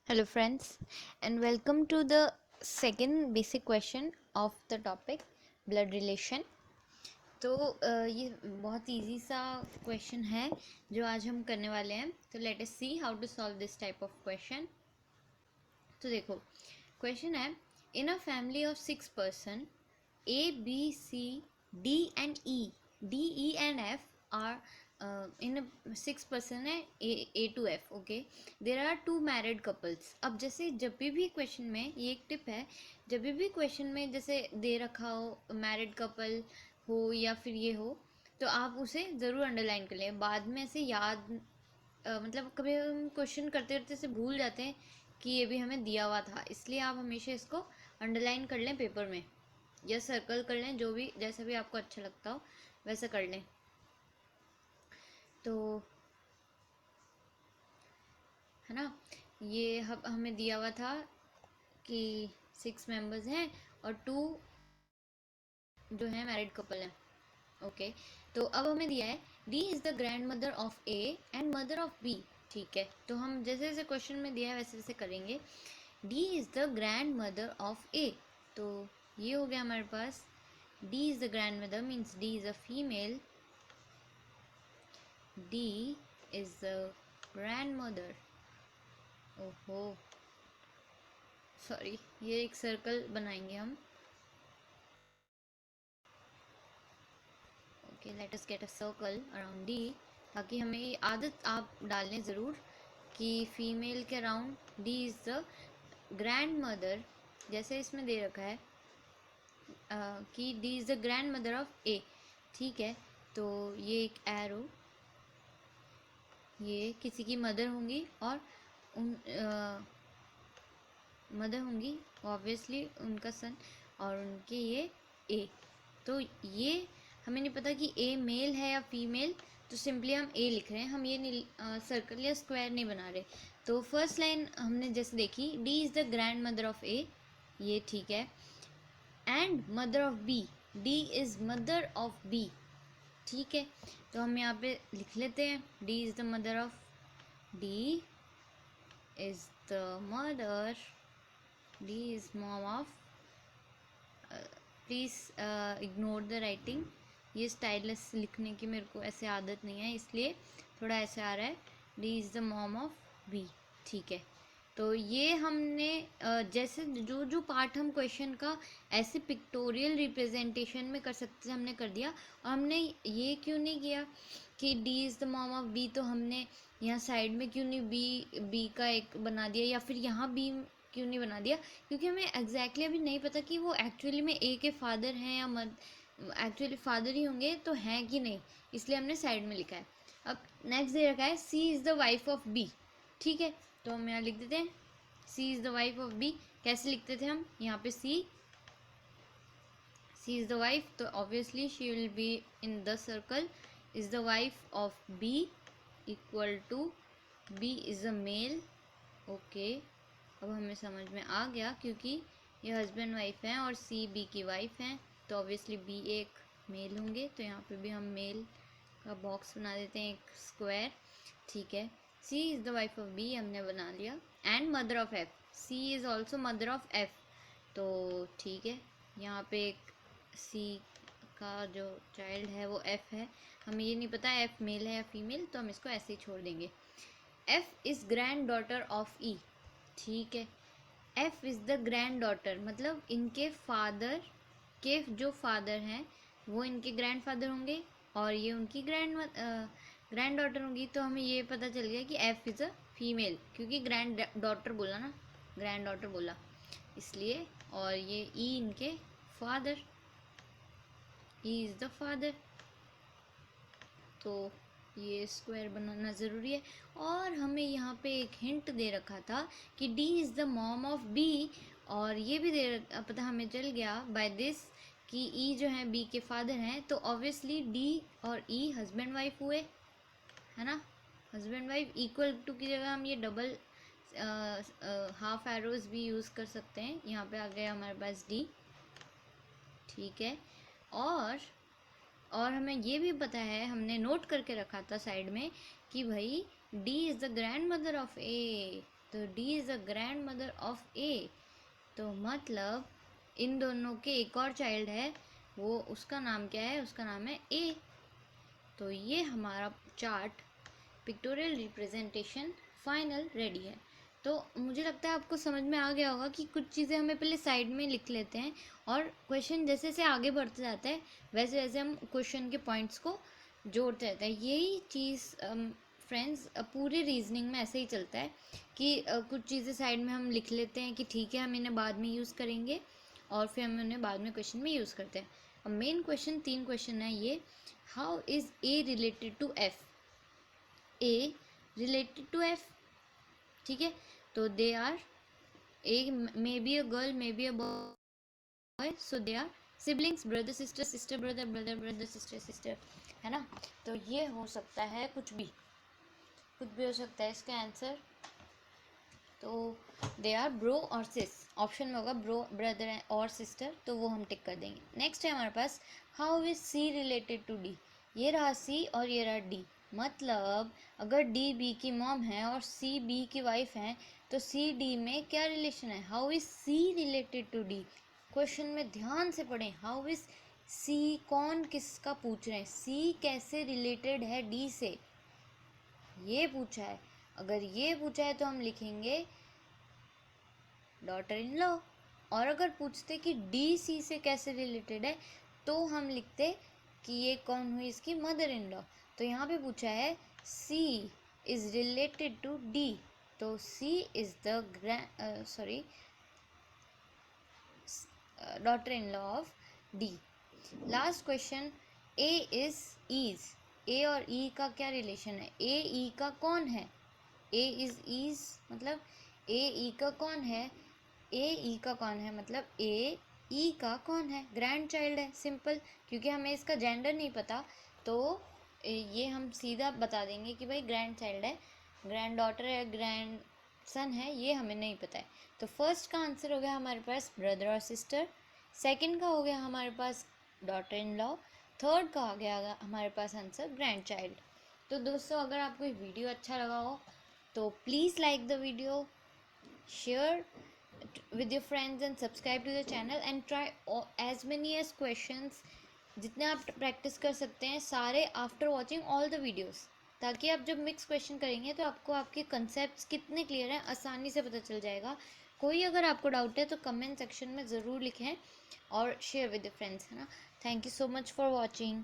Hello friends, and welcome to the second basic question of the topic blood relation. तो ये बहुत easy सा question है जो आज हम करने वाले हैं. तो let us see how to solve this type of question. तो देखो, क्वेश्चन है, in a family of 6 person, A, B, C, D and E, D, E and F are in a 6 person है A to F. Okay, there are 2 married couples. अब जैसे जब भी question में, ये एक टिप है, जब भी क्वेश्चन में जैसे दे रखा हो मैरिड कपल हो या फिर ये हो, तो आप उसे ज़रूर अंडरलाइन कर लें. बाद में ऐसे याद मतलब कभी हम क्वेश्चन करते करते से भूल जाते हैं कि ये भी हमें दिया हुआ था, इसलिए आप हमेशा इसको अंडरलाइन कर लें पेपर में या सर्कल कर लें, जो भी जैसा भी आपको अच्छा लगता हो वैसा कर लें. तो है ना, ये हमें दिया हुआ था कि 6 members हैं और 2 जो है मैरिड कपल हैं. ओके, तो अब हमें दिया है D is the grandmother of A and mother of B. ठीक है, तो हम जैसे जैसे क्वेश्चन में दिया है वैसे वैसे करेंगे. D is the grandmother of A, तो ये हो गया हमारे पास. D is the grandmother means D is a female. D is the grandmother. ओहो सॉरी, ये एक सर्कल बनाएंगे हम. Okay, let us get a circle around D, ताकि हमें ये आदत आप डालें ज़रूर कि फीमेल के around D is the grandmother. जैसे इसमें दे रखा है कि D is the grandmother of A. ठीक है, तो ये एक एरो, ये किसी की मदर होंगी और उन मदर होंगी ऑब्वियसली उनका सन, और उनके ये ए. तो ये हमें नहीं पता कि ए मेल है या फीमेल, तो सिंपली हम ए लिख रहे हैं. हम ये नहीं सर्कल या स्क्वायर नहीं बना रहे. तो फर्स्ट लाइन हमने जैसे देखी, D is the grandmother of A, ये ठीक है. And mother of B, D is mother of B. ठीक है, तो हम यहाँ पे लिख लेते हैं D is the mother of, D is the mother, D is mom of. Please ignore the writing, ये स्टाइलस लिखने की मेरे को ऐसे आदत नहीं है, इसलिए थोड़ा ऐसे आ रहा है. D is the mom of B. ठीक है, तो ये हमने जैसे जो जो पार्ट हम क्वेश्चन का ऐसे पिक्टोरियल रिप्रेजेंटेशन में कर सकते थे हमने कर दिया. और हमने ये क्यों नहीं किया कि D is the mom of B, तो हमने यहाँ साइड में क्यों नहीं बी का एक बना दिया, या फिर यहाँ बी क्यों नहीं बना दिया, क्योंकि हमें एग्जैक्टली अभी नहीं पता कि वो एक्चुअली में ए के फादर हैं या एक्चुअली फादर ही होंगे तो हैं कि नहीं, इसलिए हमने साइड में लिखा है. अब नेक्स्ट दे रखा है C is the wife of B. ठीक है, तो हम यहाँ लिख देते हैं C is the wife of B. कैसे लिखते थे हम, यहाँ पे सी इज़ द वाइफ, तो obviously she will be in the circle. Is the wife of B equal to B is a male. Okay, अब हमें समझ में आ गया, क्योंकि ये हस्बैंड वाइफ हैं और सी बी की वाइफ हैं, तो ऑब्वियसली बी एक मेल होंगे. तो यहाँ पे भी हम मेल का बॉक्स बना देते हैं, एक स्क्वायर. ठीक है, C is the wife of B हमने बना लिया. And mother of F, C is also mother of F. तो ठीक है, यहाँ पे एक सी का जो चाइल्ड है वो एफ है. हमें ये नहीं पता एफ मेल है या फीमेल, तो हम इसको ऐसे ही छोड़ देंगे. F is granddaughter of E. ठीक है, F is the granddaughter, मतलब इनके फादर के जो फादर हैं वो इनके ग्रैंड फादर होंगे और ये उनकी ग्रैंड डॉटर होंगी. तो हमें ये पता चल गया कि एफ इज़ अ फीमेल, क्योंकि ग्रैंड डॉटर बोला ना, ग्रैंड डॉटर बोला इसलिए. और ये ई इनके father, E is the father. तो ये स्क्वायर बनाना ज़रूरी है. और हमें यहाँ पे एक हिंट दे रखा था कि D is the mom of B, और ये भी पता हमें चल गया बाय दिस कि ई जो है बी के फादर हैं, तो ऑब्वियसली डी और ई हस्बैंड वाइफ हुए, है ना. हस्बैंड वाइफ इक्वल टू की जगह हम ये डबल हाफ एरोज भी यूज़ कर सकते हैं. यहाँ पे आ गया हमारे पास डी. ठीक है, और हमें ये भी पता है, हमने नोट करके रखा था साइड में कि भाई D is the grandmother of A. तो D is a grandmother of A, तो मतलब इन दोनों के एक और चाइल्ड है, वो उसका नाम क्या है, उसका नाम है A। तो ये हमारा chart pictorial representation final ready है। तो मुझे लगता है आपको समझ में आ गया होगा कि कुछ चीज़ें हमें पहले साइड में लिख लेते हैं और क्वेश्चन जैसे जैसे आगे बढ़ते जाता है वैसे वैसे हम क्वेश्चन के पॉइंट्स को जोड़ते रहते हैं। यही चीज़ फ्रेंड्स पूरे रीजनिंग में ऐसे ही चलता है कि कुछ चीज़ें साइड में हम लिख लेते हैं कि ठीक है हम इन्हें बाद में यूज़ करेंगे और फिर हम उन्हें बाद में क्वेश्चन में यूज़ करते हैं। अब मेन क्वेश्चन 3 क्वेश्चन है ये, how is A related to F, A related to F, ठीक है। तो they are, A may be a girl may be a boy, so they are siblings, brother sister, sister brother, brother brother, sister sister, है ना। तो ये हो सकता है कुछ भी हो सकता है इसका आंसर। तो दे आर ब्रो और सिस, ऑप्शन में होगा ब्रो ब्रदर और सिस्टर, तो वो हम टिक कर देंगे। नेक्स्ट है हमारे पास, how is C related to D, ये रहा सी और ये रहा डी, मतलब अगर डी बी की मॉम है और सी बी की वाइफ है तो सी डी में क्या रिलेशन है, how is C related to D. Question में ध्यान से पढ़ें, हाउ इज सी, कौन किसका पूछ रहे हैं, सी कैसे रिलेटेड है डी से, ये पूछा है। अगर ये पूछा है तो हम लिखेंगे डॉटर इन लॉ, और अगर पूछते कि डी सी से कैसे रिलेटेड है तो हम लिखते कि ये कौन हुई, इसकी मदर इन लॉ। तो यहाँ पे पूछा है C is related to D, तो C is the daughter in law of D. Last question, A is E's, A और ई का क्या रिलेशन है, ए ई का कौन है, ए इज ईज मतलब ए ई का कौन है, ए ई का कौन है मतलब ए ई का कौन है, ग्रैंड चाइल्ड है, सिंपल। क्योंकि हमें इसका जेंडर नहीं पता तो ये हम सीधा बता देंगे कि भाई ग्रैंड चाइल्ड है, ग्रैंड डॉटर है, ग्रैंड सन है, ये हमें नहीं पता है। तो फर्स्ट का आंसर हो गया हमारे पास ब्रदर और सिस्टर, सेकंड का हो गया हमारे पास डॉटर इन लॉ, थर्ड का आ गया हमारे पास आंसर ग्रैंड चाइल्ड। तो दोस्तों अगर आपको ये वीडियो अच्छा लगा हो तो please like the video, share with your friends and subscribe to the channel and try as many as questions, जितने आप प्रैक्टिस कर सकते हैं सारे after watching all the videos, ताकि आप जब मिक्स क्वेश्चन करेंगे तो आपको आपके कंसेप्ट कितने क्लियर हैं आसानी से पता चल जाएगा। कोई अगर आपको डाउट है तो कमेंट सेक्शन में ज़रूर लिखें और शेयर विद फ्रेंड्स, है ना। Thank you so much for watching.